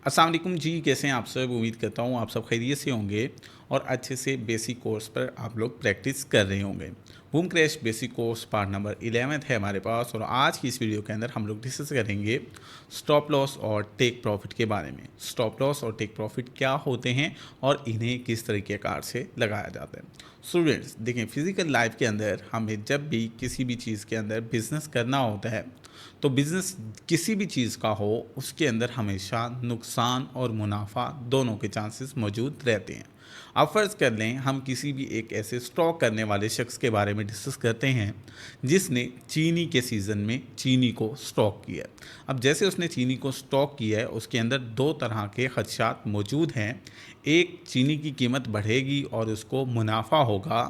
अस्सलाम वालेकुम जी, कैसे हैं आप सब। उम्मीद करता हूँ आप सब खैरियत से होंगे और अच्छे से बेसिक कोर्स पर आप लोग प्रैक्टिस कर रहे होंगे। Boom crash basic course part number 11 है हमारे पास और आज की इस वीडियो के अंदर हम लोग डिस्कस करेंगे स्टॉप लॉस और टेक प्रॉफिट के बारे में। स्टॉप लॉस और टेक प्रॉफिट क्या होते हैं और इन्हें किस तरीके कार से लगाया जाता है। स्टूडेंट्स देखें, फिजिकल लाइफ के अंदर हमें जब भी किसी भी चीज़ के अंदर बिजनेस करना होता है तो बिज़नेस किसी भी चीज़ का हो उसके अंदर हमेशा नुकसान और मुनाफा दोनों के चांसेस मौजूद रहते हैं। अब फ़र्ज़ कर लें हम किसी भी एक ऐसे स्टॉक करने वाले शख्स के बारे में डिस्कस करते हैं जिसने चीनी के सीज़न में चीनी को स्टॉक किया। अब जैसे उसने चीनी को स्टॉक किया है उसके अंदर दो तरह के खदशात मौजूद हैं। एक, चीनी की कीमत बढ़ेगी और उसको मुनाफा होगा।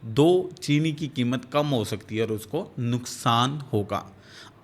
दो, चीनी की कीमत कम हो सकती है और उसको नुकसान होगा।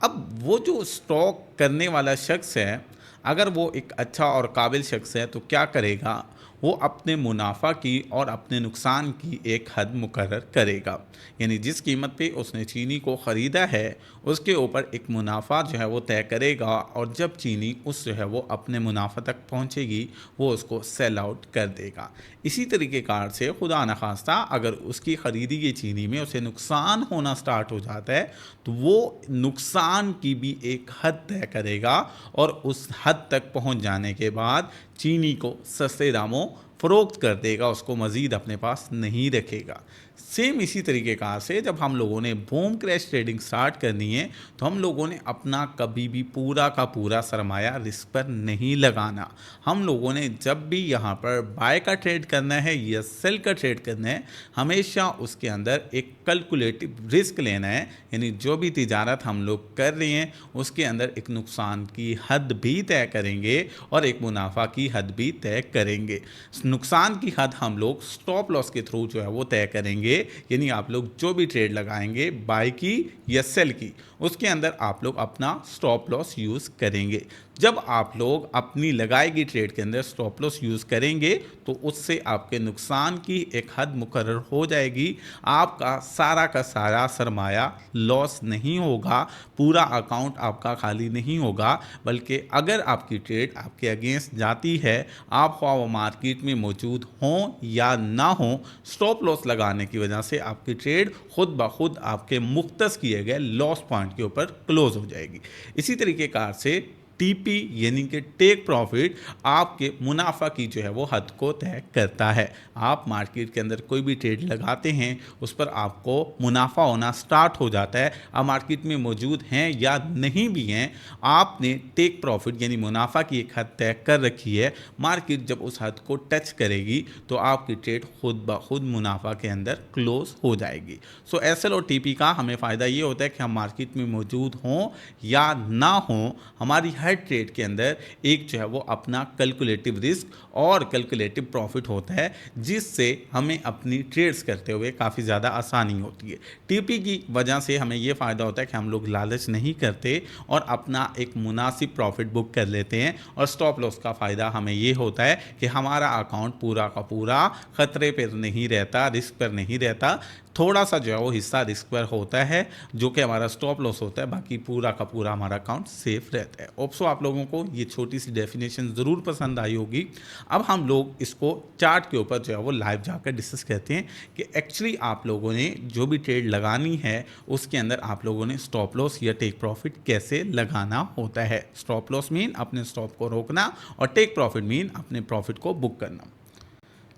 अब वो जो स्टॉक करने वाला शख्स है, अगर वो एक अच्छा और काबिल शख्स है तो क्या करेगा, वो अपने मुनाफा की और अपने नुकसान की एक हद मुकर्रर करेगा। यानी जिस कीमत पे उसने चीनी को ख़रीदा है उसके ऊपर एक मुनाफा जो है वो तय करेगा और जब चीनी उस जो है वो अपने मुनाफा तक पहुंचेगी वो उसको सेल आउट कर देगा। इसी तरीके कार से खुदा न खास्ता अगर उसकी ख़रीदी की चीनी में उसे नुकसान होना स्टार्ट हो जाता है तो वो नुकसान की भी एक हद तय करेगा और उस हद तक पहुंच जाने के बाद चीनी को सस्ते दामों फ़रोख्त कर देगा, उसको मज़ीद अपने पास नहीं रखेगा। सेम इसी तरीके कार से जब हम लोगों ने बूम क्रैश ट्रेडिंग स्टार्ट करनी है तो हम लोगों ने अपना कभी भी पूरा का पूरा सरमाया रिस्क पर नहीं लगाना। हम लोगों ने जब भी यहाँ पर बाय का ट्रेड करना है या सेल का ट्रेड करना है हमेशा उसके अंदर एक कैलकुलेटिव रिस्क लेना है। यानी जो भी तिजारत हम लोग कर रहे हैं उसके अंदर एक नुकसान की हद भी तय करेंगे और एक मुनाफा की हद भी तय करेंगे। नुकसान की हद हम लोग स्टॉप लॉस के थ्रू जो है वो तय करेंगे। यानी आप लोग जो भी ट्रेड लगाएंगे बाय की या सेल की उसके अंदर आप लोग अपना स्टॉप लॉस यूज़ करेंगे। जब आप लोग अपनी लगाई गई ट्रेड के अंदर स्टॉप लॉस यूज़ करेंगे तो उससे आपके नुकसान की एक हद मुकर्रर हो जाएगी। आपका सारा का सारा सरमाया लॉस नहीं होगा, पूरा अकाउंट आपका खाली नहीं होगा, बल्कि अगर आपकी ट्रेड आपके अगेंस्ट जाती है, आप ख्वाह वो मार्केट में मौजूद हों या ना हों, स्टॉप लॉस लगाने की वजह से आपकी ट्रेड खुद ब खुद आपके मुख्तस किए गए लॉस पॉइंट के ऊपर क्लोज हो जाएगी। इसी तरीके कार से टीपी यानी कि टेक प्रॉफिट आपके मुनाफा की जो है वो हद को तय करता है। आप मार्केट के अंदर कोई भी ट्रेड लगाते हैं उस पर आपको मुनाफा होना स्टार्ट हो जाता है। आप मार्केट में मौजूद हैं या नहीं भी हैं, आपने टेक प्रॉफिट यानी मुनाफा की एक हद तय कर रखी है। मार्केट जब उस हद को टच करेगी तो आपकी ट्रेड खुद ब खुद मुनाफा के अंदर क्लोज हो जाएगी। सो एसएल और टीपी का हमें फ़ायदा ये होता है कि हम मार्केट में मौजूद हों या ना हों, हमारी हर ट्रेड के अंदर एक जो है वो अपना कैलकुलेटिव रिस्क और कैलकुलेटिव प्रॉफिट होता है जिससे हमें अपनी ट्रेड्स करते हुए काफ़ी ज़्यादा आसानी होती है। टीपी की वजह से हमें ये फ़ायदा होता है कि हम लोग लालच नहीं करते और अपना एक मुनासिब प्रॉफिट बुक कर लेते हैं। और स्टॉप लॉस का फ़ायदा हमें ये होता है कि हमारा अकाउंट पूरा का पूरा ख़तरे पर नहीं रहता, रिस्क पर नहीं रहता। थोड़ा सा जो है वो हिस्सा रिस्क पर होता है जो कि हमारा स्टॉप लॉस होता है, बाकी पूरा का पूरा हमारा अकाउंट सेफ रहता है। ओप्सो आप लोगों को ये छोटी सी डेफिनेशन ज़रूर पसंद आई होगी। अब हम लोग इसको चार्ट के ऊपर जो है वो लाइव जाकर डिस्कस करते हैं कि एक्चुअली आप लोगों ने जो भी ट्रेड लगानी है उसके अंदर आप लोगों ने स्टॉप लॉस या टेक प्रॉफिट कैसे लगाना होता है। स्टॉप लॉस मीन अपने स्टॉप को रोकना और टेक प्रॉफिट मीन अपने प्रॉफिट को बुक करना।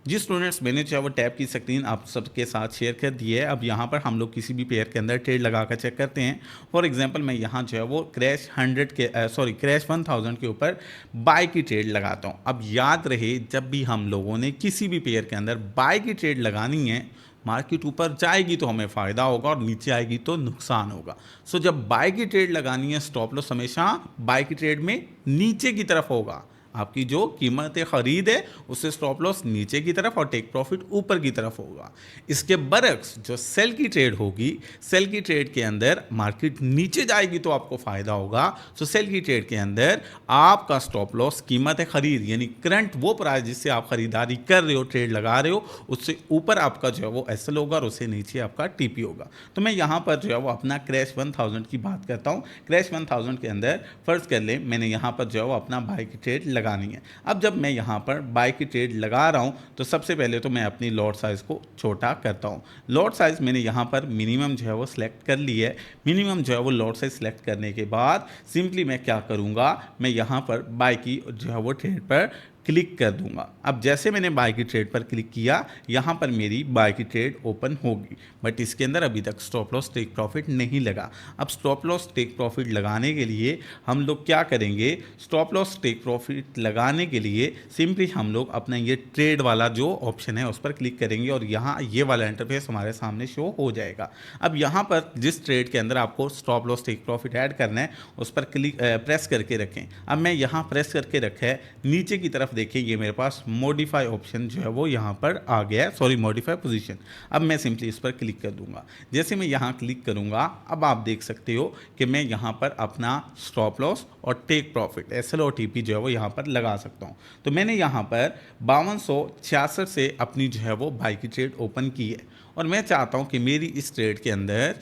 जी स्टूडेंट्स, मैंने जो है वो टैब की स्क्रीन आप सबके साथ शेयर कर दी है। अब यहाँ पर हम लोग किसी भी पेयर के अंदर ट्रेड लगा कर चेक करते हैं। फॉर एग्जांपल मैं यहाँ जो है वो क्रैश 1000 के ऊपर बाय की ट्रेड लगाता हूँ। अब याद रहे जब भी हम लोगों ने किसी भी पेयर के अंदर बाय की ट्रेड लगानी है, मार्केट ऊपर जाएगी तो हमें फ़ायदा होगा और नीचे आएगी तो नुकसान होगा। सो जब बाय की ट्रेड लगानी है स्टॉप लॉस हमेशा बाय की ट्रेड में नीचे की तरफ होगा। आपकी जो कीमत ख़रीद है उससे स्टॉप लॉस नीचे की तरफ और टेक प्रॉफिट ऊपर की तरफ होगा। इसके बरक्स जो सेल की ट्रेड होगी, सेल की ट्रेड के अंदर मार्केट नीचे जाएगी तो आपको फ़ायदा होगा। सो सेल की ट्रेड के अंदर आपका स्टॉप लॉस कीमत ख़रीद यानी करंट वो प्राइस जिससे आप ख़रीदारी कर रहे हो, ट्रेड लगा रहे हो, उससे ऊपर आपका जो है वो एसएल होगा और उससे नीचे आपका टीपी होगा। तो मैं यहाँ पर जो है वो अपना क्रैश 1000 की बात करता हूँ। क्रैश 1000 के अंदर फ़र्ज़ कर लें मैंने यहाँ पर जो है वो अपना बाय की ट्रेड लगा लगानी है। अब जब मैं यहाँ पर बाय की ट्रेड लगा रहा हूँ तो सबसे पहले तो मैं अपनी लॉट साइज़ को छोटा करता हूँ। लॉट साइज़ मैंने यहाँ पर मिनिमम जो है वो सिलेक्ट कर ली है। मिनिमम जो है वो लॉट साइज़ सिलेक्ट करने के बाद सिंपली मैं क्या करूँगा, मैं यहाँ पर बाय की जो है वो ट्रेड पर क्लिक कर दूंगा। अब जैसे मैंने बाय की ट्रेड पर क्लिक किया, यहाँ पर मेरी बाय की ट्रेड ओपन होगी, बट इसके अंदर अभी तक स्टॉप लॉस टेक प्रॉफिट नहीं लगा। अब स्टॉप लॉस टेक प्रॉफिट लगाने के लिए हम लोग क्या करेंगे, स्टॉप लॉस टेक प्रॉफिट लगाने के लिए सिंपली हम लोग अपना ये ट्रेड वाला जो ऑप्शन है उस पर क्लिक करेंगे और यहाँ ये वाला इंटरफेस हमारे सामने शो हो जाएगा। अब यहाँ पर जिस ट्रेड के अंदर आपको stop loss take profit add करना है उस पर क्लिक प्रेस करके रखें। अब मैं यहाँ प्रेस करके रखा है, नीचे की तरफ देखिए ये मेरे पास मॉडिफाई ऑप्शन जो है वो यहाँ पर आ गया है, सॉरी मॉडिफाई पोजीशन। अब मैं सिंपली इस पर क्लिक कर दूंगा। जैसे मैं यहाँ क्लिक करूँगा, अब आप देख सकते हो कि मैं यहाँ पर अपना स्टॉप लॉस और टेक प्रॉफिट एसएल और टीपी जो है वो यहाँ पर लगा सकता हूँ। तो मैंने यहाँ पर 5266 से अपनी जो है वो बाय की ट्रेड ओपन की है और मैं चाहता हूँ कि मेरी इस ट्रेड के अंदर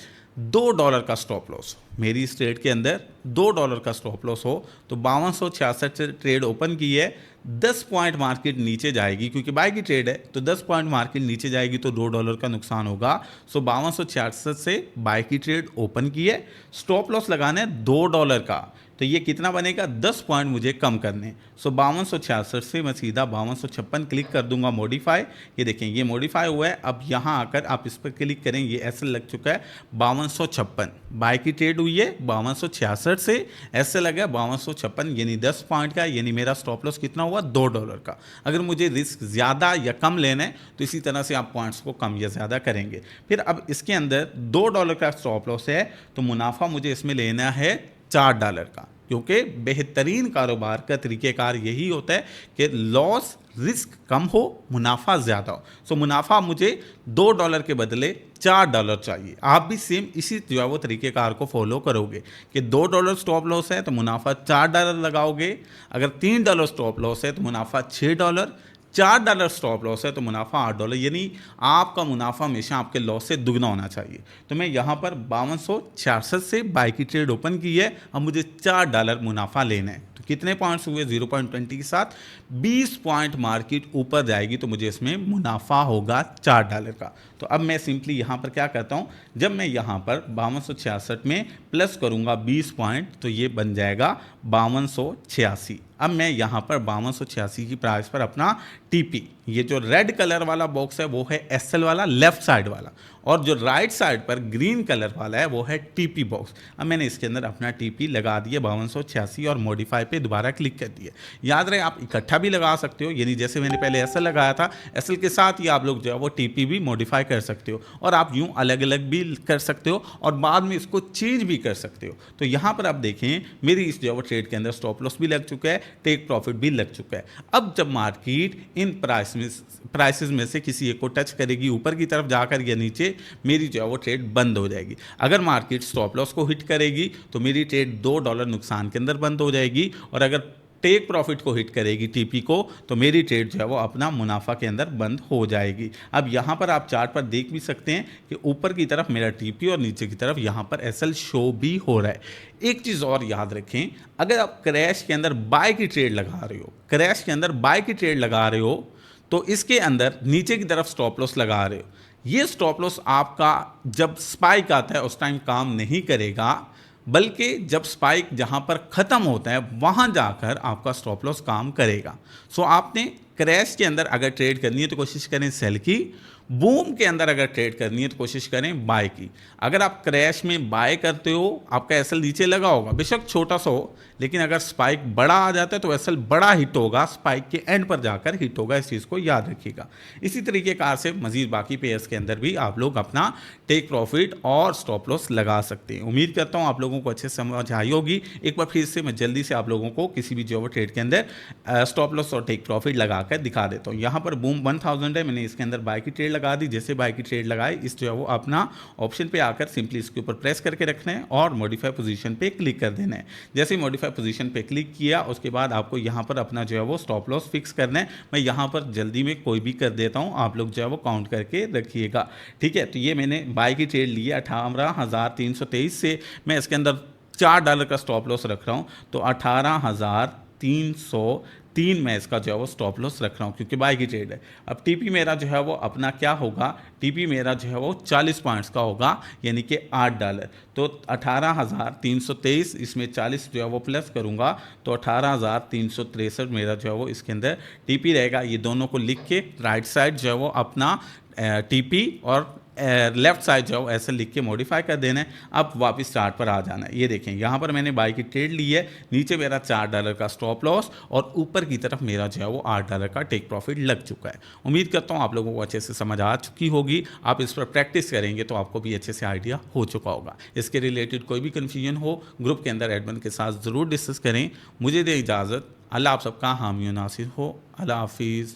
$2 का स्टॉप लॉस, मेरी इस ट्रेड के अंदर $2 का स्टॉप लॉस हो। तो 5266 से ट्रेड ओपन की है, 10 पॉइंट मार्केट नीचे जाएगी क्योंकि बाय की ट्रेड है, तो 10 पॉइंट मार्केट नीचे जाएगी तो $2 का नुकसान होगा। सो 5266 से बाय की ट्रेड ओपन की है, स्टॉप लॉस लगाना है $2 का, तो ये कितना बनेगा, 10 पॉइंट मुझे कम करने। सो 5266 से मैं सीधा 5256 क्लिक कर दूंगा मॉडिफाई। ये देखें ये मॉडिफाई हुआ है। अब यहाँ आकर आप इस पर क्लिक करें, ये एसएल लग चुका है 5256, बाय की ट्रेड हुई है 5266 से, एसएल लगा 5256, यानी 10 पॉइंट का, यानी मेरा स्टॉप लॉस कितना हुआ, $2 का। अगर मुझे रिस्क ज़्यादा या कम लेना है तो इसी तरह से आप पॉइंट्स को कम या ज़्यादा करेंगे। फिर अब इसके अंदर $2 का स्टॉप लॉस है तो मुनाफा मुझे इसमें लेना है $4 का, क्योंकि बेहतरीन कारोबार का तरीक़ेकार यही होता है कि लॉस रिस्क कम हो, मुनाफा ज़्यादा हो। सो मुनाफा मुझे $2 के बदले $4 चाहिए। आप भी सेम इसी जो है वो तरीक़ेकार को फॉलो करोगे कि $2 स्टॉप लॉस है तो मुनाफा $4 लगाओगे, अगर $3 स्टॉप लॉस है तो मुनाफा $6, $4 स्टॉप लॉस है तो मुनाफा $8, यानी आपका मुनाफा हमेशा आपके लॉस से दुगना होना चाहिए। तो मैं यहाँ पर 5266 से बाय की ट्रेड ओपन की है, अब मुझे $4 मुनाफा लेना है। तो कितने पॉइंट्स हुए, 0.20 के साथ 20 पॉइंट मार्केट ऊपर जाएगी तो मुझे इसमें मुनाफा होगा $4 का। तो अब मैं सिंपली यहाँ पर क्या करता हूँ, जब मैं यहाँ पर 5266 में प्लस करूँगा 20 पॉइंट तो ये बन जाएगा 5286। अब मैं यहाँ पर 5286 की प्राइस पर अपना टीपी, ये जो रेड कलर वाला बॉक्स है वो है एसएल वाला लेफ्ट साइड वाला, और जो राइट साइड पर ग्रीन कलर वाला है वो है टीपी बॉक्स। अब मैंने इसके अंदर अपना टीपी लगा दिया 5286 और मॉडिफाई पे दोबारा क्लिक कर दिया। याद रहे आप इकट्ठा भी लगा सकते हो, यानी जैसे मैंने पहले एसएल लगाया था, एसएल के साथ ही आप लोग जो है वो टीपी भी मॉडिफाई कर सकते हो, और आप यूँ अलग अलग भी कर सकते हो और बाद में इसको चेंज भी कर सकते हो। तो यहाँ पर आप देखें मेरी इस जो है वो ट्रेड के अंदर स्टॉप लॉस भी लग चुका है, टेक प्रॉफिट भी लग चुका है। अब जब मार्केट इन प्राइसेस में से किसी एक को टच करेगी ऊपर की तरफ जाकर या नीचे, मेरी जो है वो ट्रेड बंद हो जाएगी। अगर मार्केट स्टॉप लॉस को हिट करेगी तो मेरी ट्रेड $2 नुकसान के अंदर बंद हो जाएगी, और अगर टेक प्रॉफिट को हिट करेगी टीपी को तो मेरी ट्रेड जो है वो अपना मुनाफा के अंदर बंद हो जाएगी। अब यहाँ पर आप चार्ट पर देख भी सकते हैं कि ऊपर की तरफ मेरा टीपी और नीचे की तरफ यहाँ पर एसएल शो भी हो रहा है। एक चीज़ और याद रखें, अगर आप क्रैश के अंदर बाय की ट्रेड लगा रहे हो, क्रैश के अंदर बाय की ट्रेड लगा रहे हो तो इसके अंदर नीचे की तरफ स्टॉप लॉस लगा रहे हो, ये स्टॉप लॉस आपका जब स्पाइक आता है उस टाइम काम नहीं करेगा, बल्कि जब स्पाइक जहां पर ख़त्म होता है वहां जाकर आपका स्टॉप लॉस काम करेगा। सो आपने क्रैश के अंदर अगर ट्रेड करनी है तो कोशिश करें सेल की, बूम के अंदर अगर ट्रेड करनी है तो कोशिश करें बाय की। अगर आप क्रैश में बाय करते हो आपका एसएल नीचे लगा होगा, बेशक छोटा सा हो, लेकिन अगर स्पाइक बड़ा आ जाता है तो एसएल बड़ा हिट होगा, स्पाइक के एंड पर जाकर हिट होगा, इस चीज़ को याद रखिएगा। इसी तरीके कार से मजीद बाकी पेयर्स के अंदर भी आप लोग अपना टेक प्रॉफिट और स्टॉप लॉस लगा सकते हैं। उम्मीद करता हूँ आप लोगों को अच्छे से समझ आई होगी। एक बार फिर से मैं जल्दी से आप लोगों को किसी भी जो ट्रेड के अंदर स्टॉप लॉस और टेक प्रॉफिट लगाकर दिखा देता हूँ। यहाँ पर बूम 1000 है, मैंने इसके अंदर बाय की ट्रेड लगा दी। जैसे बाय की ट्रेड लगाई, इस जो है वो अपना ऑप्शन पे आकर सिंपली इसके ऊपर प्रेस करके रखना है और मॉडिफाई पोजीशन पे क्लिक कर देना है। जैसे ही मॉडिफाई पोजीशन पे क्लिक किया उसके बाद आपको यहाँ पर अपना जो है वो स्टॉप लॉस फिक्स करना है। मैं यहाँ पर जल्दी में कोई भी कर देता हूँ, आप लोग जो है वो काउंट करके रखिएगा, ठीक है। तो ये मैंने बाय की ट्रेड ली है 18,323 से, मैं इसके अंदर $4 का स्टॉप लॉस रख रहा हूँ, तो 18,323 303 मैं इसका जो है वो स्टॉप लॉस रख रहा हूँ, क्योंकि बाय की ट्रेड है। अब टीपी मेरा जो है वो अपना क्या होगा, टीपी मेरा जो है वो 40 पॉइंट्स का होगा, यानी कि $8। तो 18,323, इसमें 40 जो है वो प्लस करूँगा तो 18,363 मेरा जो है वो इसके अंदर टीपी रहेगा। ये दोनों को लिख के राइट साइड जो है वो अपना टीपी और लेफ्ट साइड जो ऐसे लिख के मॉडिफाई कर देना है। अब वापस चार्ट पर आ जाना है। ये देखें यहाँ पर मैंने बाई की ट्रेड ली है, नीचे मेरा $4 का स्टॉप लॉस और ऊपर की तरफ मेरा जो है वो $8 का टेक प्रॉफिट लग चुका है। उम्मीद करता हूँ आप लोगों को अच्छे से समझ आ चुकी होगी। आप इस पर प्रैक्टिस करेंगे तो आपको भी अच्छे से आइडिया हो चुका होगा। इसके रिलेटेड कोई भी कन्फ्यूजन हो ग्रुप के अंदर एडमिन के साथ ज़रूर डिस्कस करें। मुझे दे इजाज़त। अल्लाह आप सबका हामी नासिर हो। अल्लाह हाफिज़।